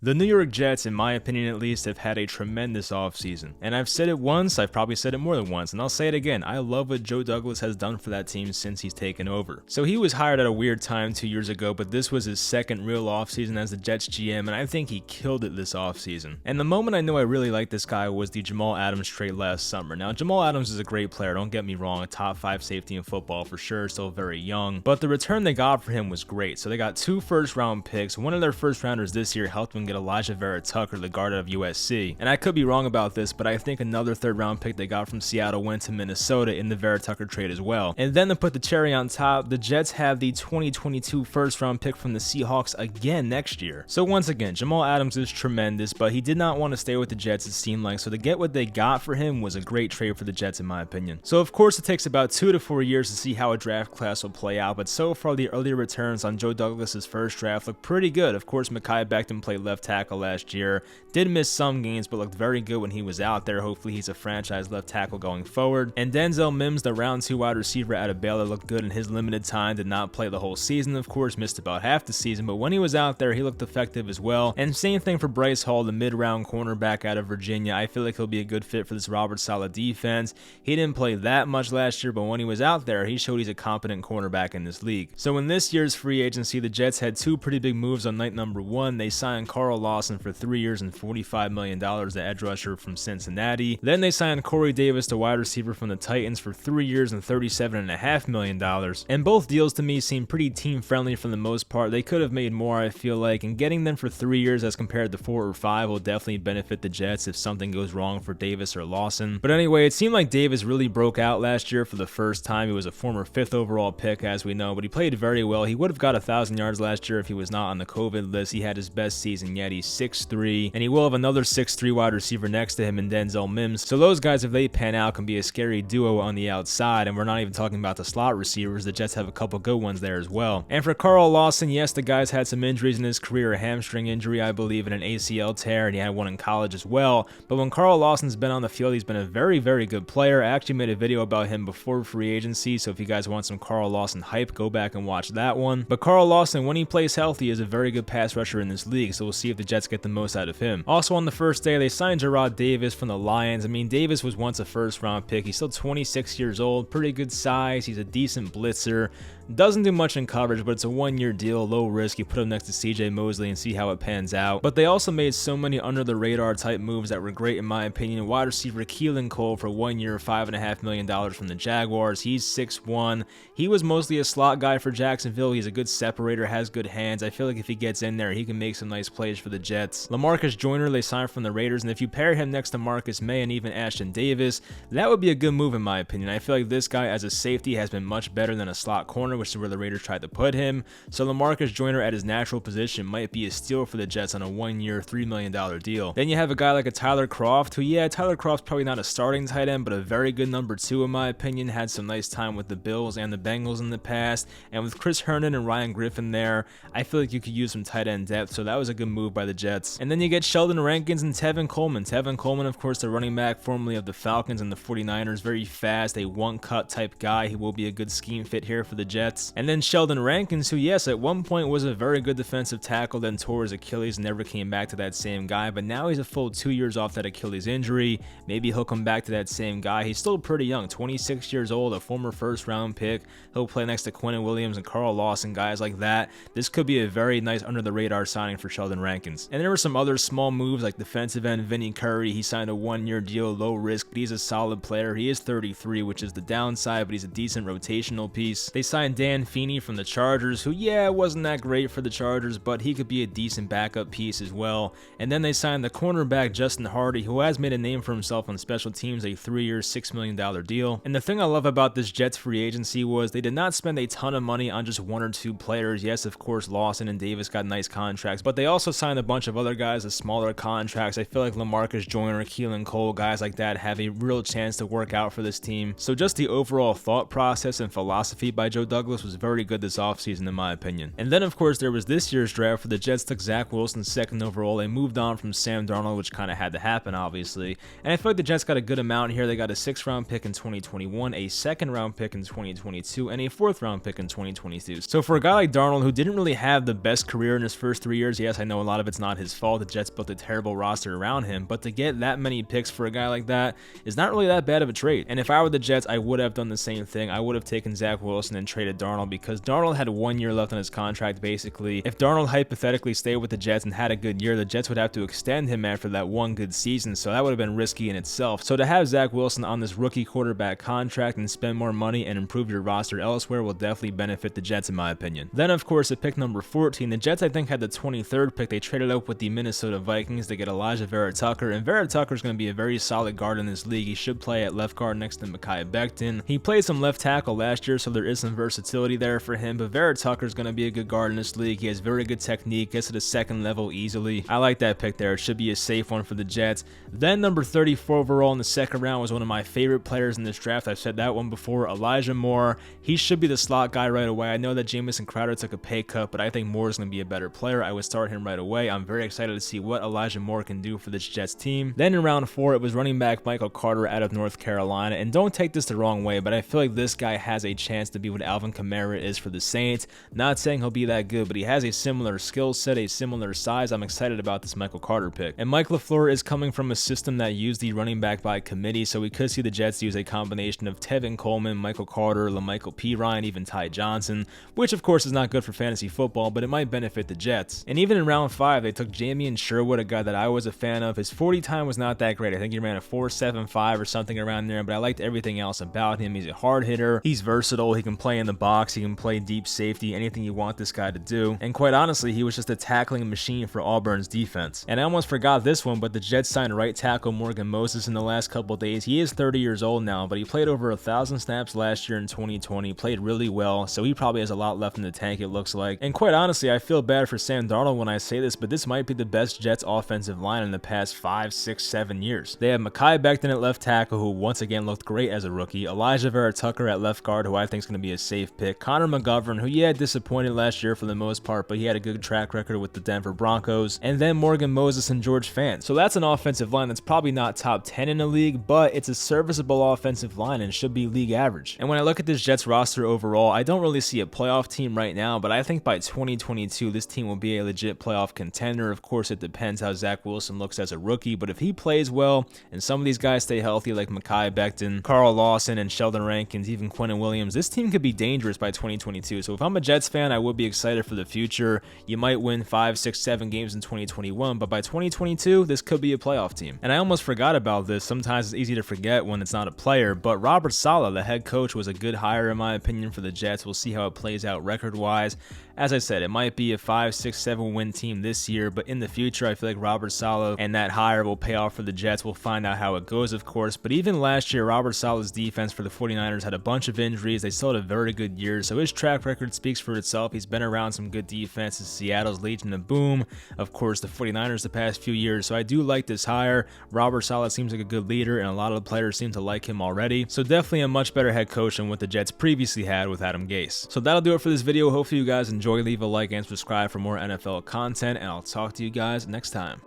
The New York Jets, in my opinion at least, have had a tremendous offseason. And I've said it once, I've probably said it more than once, and I'll say it again. I love what Joe Douglas has done for that team since he's taken over. So he was hired at a weird time 2 years ago, but this was his second real offseason as the Jets GM, and I think he killed it this offseason. And the moment I knew I really liked this guy was the Jamal Adams trade last summer. Now, Jamal Adams is a great player, don't get me wrong, a top 5 safety in football for sure, still very young. But the return they got for him was great. So they got 2 first-round picks. One of their first-rounders this year helped them get Elijah Tucker, the guard out of USC. And I could be wrong about this, but I think another third-round pick they got from Seattle went to Minnesota in the Tucker trade as well. And then to put the cherry on top, the Jets have the 2022 first-round pick from the Seahawks again next year. So once again, Jamal Adams is tremendous, but he did not want to stay with the Jets, it seemed like. So to get what they got for him was a great trade for the Jets, in my opinion. So of course, it takes about 2 to 4 years to see how a draft class will play out, but so far the early returns on Joe Douglas's first draft look pretty good. Of course, Mekhi Becton played left tackle last year. Did miss some games, but looked very good when he was out there. Hopefully he's a franchise left tackle going forward. And Denzel Mims, the round 2 wide receiver out of Baylor, looked good in his limited time. Did not play the whole season, of course, missed about half the season, but when he was out there, he looked effective as well. And same thing for Bryce Hall, the mid-round cornerback out of Virginia. I feel like he'll be a good fit for this Robert Saleh defense. He didn't play that much last year, but when he was out there, he showed he's a competent cornerback in this league. So in this year's free agency, the Jets had 2 pretty big moves on night number 1. They signed Carl Lawson for 3 years and $45 million, the edge rusher from Cincinnati. Then they signed Corey Davis, the wide receiver from the Titans, for 3 years and $37.5 million. And both deals to me seem pretty team friendly for the most part. They could have made more, I feel like, and getting them for 3 years as compared to 4 or 5 will definitely benefit the Jets if something goes wrong for Davis or Lawson. But anyway, it seemed like Davis really broke out last year for the first time. He was a former 5th overall pick, as we know, but he played very well. He would have got 1,000 yards last year if he was not on the COVID list. He had his best season yet. He's 6'3", and he will have another 6'3" wide receiver next to him in Denzel Mims. So those guys, if they pan out, can be a scary duo on the outside, and we're not even talking about the slot receivers. The Jets have a couple good ones there as well. And for Carl Lawson, yes, the guy's had some injuries in his career, a hamstring injury, I believe, and an ACL tear, and he had one in college as well. But when Carl Lawson's been on the field, he's been a very, very good player. I actually made a video about him before free agency, so if you guys want some Carl Lawson hype, go back and watch that one. But Carl Lawson, when he plays healthy, is a very good pass rusher in this league, so we'll see if the Jets get the most out of him. Also on the first day, they signed Jarrad Davis from the Lions. I mean, Davis was once a first-round pick. He's still 26 years old, pretty good size. He's a decent blitzer. Doesn't do much in coverage, but it's a 1-year deal, low risk. You put him next to CJ Mosley and see how it pans out. But they also made so many under-the-radar type moves that were great in my opinion. Wide receiver Keelan Cole for 1 year, $5.5 million from the Jaguars. He's 6'1". He was mostly a slot guy for Jacksonville. He's a good separator, has good hands. I feel like if he gets in there, he can make some nice plays for the Jets. LaMarcus Joyner, they signed from the Raiders, and if you pair him next to Marcus May and even Ashton Davis, that would be a good move in my opinion. I feel like this guy as a safety has been much better than a slot corner, which is where the Raiders tried to put him. So LaMarcus Joyner at his natural position might be a steal for the Jets on a 1 year, $3 million deal. Then you have a guy like a Tyler Kroft, who, yeah, Tyler Kroft's probably not a starting tight end, but a very good number 2 in my opinion. Had some nice time with the Bills and the Bengals in the past. And with Chris Herndon and Ryan Griffin there, I feel like you could use some tight end depth, so that was a good move by the Jets. And then you get Sheldon Rankins and Tevin Coleman. Tevin Coleman, of course, the running back formerly of the Falcons and the 49ers, very fast, a one-cut type guy. He will be a good scheme fit here for the Jets. And then Sheldon Rankins, who, yes, at one point was a very good defensive tackle, then tore his Achilles, never came back to that same guy, but now he's a full 2 years off that Achilles injury. Maybe he'll come back to that same guy. He's still pretty young, 26 years old, a former first-round pick. He'll play next to Quinnen Williams and Carl Lawson, guys like that. This could be a very nice under-the-radar signing for Sheldon Rankins. And there were some other small moves like defensive end Vinny Curry. He signed a 1-year deal, low risk, but he's a solid player. He is 33, which is the downside, but he's a decent rotational piece. They signed Dan Feeney from the Chargers, who, yeah, wasn't that great for the Chargers, but he could be a decent backup piece as well. And then they signed the cornerback Justin Hardy, who has made a name for himself on special teams, a 3-year, $6 million deal. And the thing I love about this Jets free agency was they did not spend a ton of money on just 1 or 2 players. Yes, of course, Lawson and Davis got nice contracts, but they also signed a bunch of other guys with smaller contracts. I feel like LaMarcus Joyner, Keelan Cole, guys like that have a real chance to work out for this team. So just the overall thought process and philosophy by Joe Douglas Douglas was very good this offseason in my opinion. And then of course there was this year's draft where the Jets took Zach Wilson 2nd overall. They moved on from Sam Darnold, which kind of had to happen obviously. And I feel like the Jets got a good amount here. They got a 6th round pick in 2021, a 2nd round pick in 2022, and a 4th round pick in 2022. So for a guy like Darnold, who didn't really have the best career in his first 3 years, yes, I know a lot of it's not his fault. The Jets built a terrible roster around him, but to get that many picks for a guy like that is not really that bad of a trade. And if I were the Jets, I would have done the same thing. I would have taken Zach Wilson and traded Darnold, because Darnold had 1 year left on his contract basically. If Darnold hypothetically stayed with the Jets and had a good year, the Jets would have to extend him after that one good season, so that would have been risky in itself. So to have Zach Wilson on this rookie quarterback contract and spend more money and improve your roster elsewhere will definitely benefit the Jets in my opinion. Then of course at pick number 14, the Jets I think had the 23rd pick. They traded up with the Minnesota Vikings to get Elijah Vera-Tucker, and Vera-Tucker is going to be a very solid guard in this league. He should play at left guard next to Mekhi Becton. He played some left tackle last year, so there is some versatility there for him, but Vera-Tucker is going to be a good guard in this league. He has very good technique, gets to the 2nd level easily. I like that pick there. It should be a safe one for the Jets. Then number 34 overall in the 2nd round was one of my favorite players in this draft. I've said that one before, Elijah Moore. He should be the slot guy right away. I know that Jamison Crowder took a pay cut, but I think Moore is going to be a better player. I would start him right away. I'm very excited to see what Elijah Moore can do for this Jets team. Then in round 4, it was running back Michael Carter out of North Carolina, and don't take this the wrong way, but I feel like this guy has a chance to be what Alvin Kamara is for the Saints. Not saying he'll be that good, but he has a similar skill set, a similar size. I'm excited about this Michael Carter pick. And Mike LaFleur is coming from a system that used the running back by committee, so we could see the Jets use a combination of Tevin Coleman, Michael Carter, LaMichael Pirine, even Ty Johnson, which of course is not good for fantasy football, but it might benefit the Jets. And even in round 5, they took Jamian Sherwood, a guy that I was a fan of. His 40 time was not that great. I think he ran a 4.75 or something around there, but I liked everything else about him. He's a hard hitter. He's versatile. He can play in the box. He can play deep safety, anything you want this guy to do. And quite honestly, he was just a tackling machine for Auburn's defense. And I almost forgot this one, but the Jets signed right tackle Morgan Moses in the last couple days. He is 30 years old now, but he played over 1,000 snaps last year in 2020, played really well, so he probably has a lot left in the tank, it looks like. And quite honestly, I feel bad for Sam Darnold when I say this, but this might be the best Jets offensive line in the past 5, 6, 7 years. They have Mekhi Becton at left tackle, who once again looked great as a rookie, Elijah Vera-Tucker at left guard, who I think is going to be a safe pick, Connor McGovern, who disappointed last year for the most part, but he had a good track record with the Denver Broncos, and then Morgan Moses and George Fant. So that's an offensive line that's probably not top 10 in the league, but it's a serviceable offensive line and should be league average. And when I look at this Jets roster overall, I don't really see a playoff team right now, but I think by 2022 this team will be a legit playoff contender. Of course, it depends how Zach Wilson looks as a rookie, but if he plays well and some of these guys stay healthy like Mekhi Becton, Carl Lawson, and Sheldon Rankins, even Quentin Williams, this team could be dangerous by 2022. So if I'm a Jets fan, I would be excited for the future. You might win 5, 6, 7 games in 2021, but by 2022 this could be a playoff team. And I almost forgot about this. Sometimes it's easy to forget when it's not a player, but Robert Saleh, the head coach, was a good hire in my opinion for the Jets. We'll see how it plays out record wise. As I said, it might be a 5, 6, 7 win team this year, but in the future I feel like Robert Saleh and that hire will pay off for the Jets. We'll find out how it goes, of course, but even last year Robert Saleh's defense for the 49ers had a bunch of injuries. They still had a very good year, so his track record speaks for itself. He's been around some good defenses, Seattle's Legion of Boom, of course the 49ers the past few years, so I do like this hire. Robert Saleh seems like a good leader, and a lot of the players seem to like him already, so definitely a much better head coach than what the Jets previously had with Adam Gase. So that'll do it for this video. Hopefully you guys enjoy. Leave a like and subscribe for more NFL content, and I'll talk to you guys next time.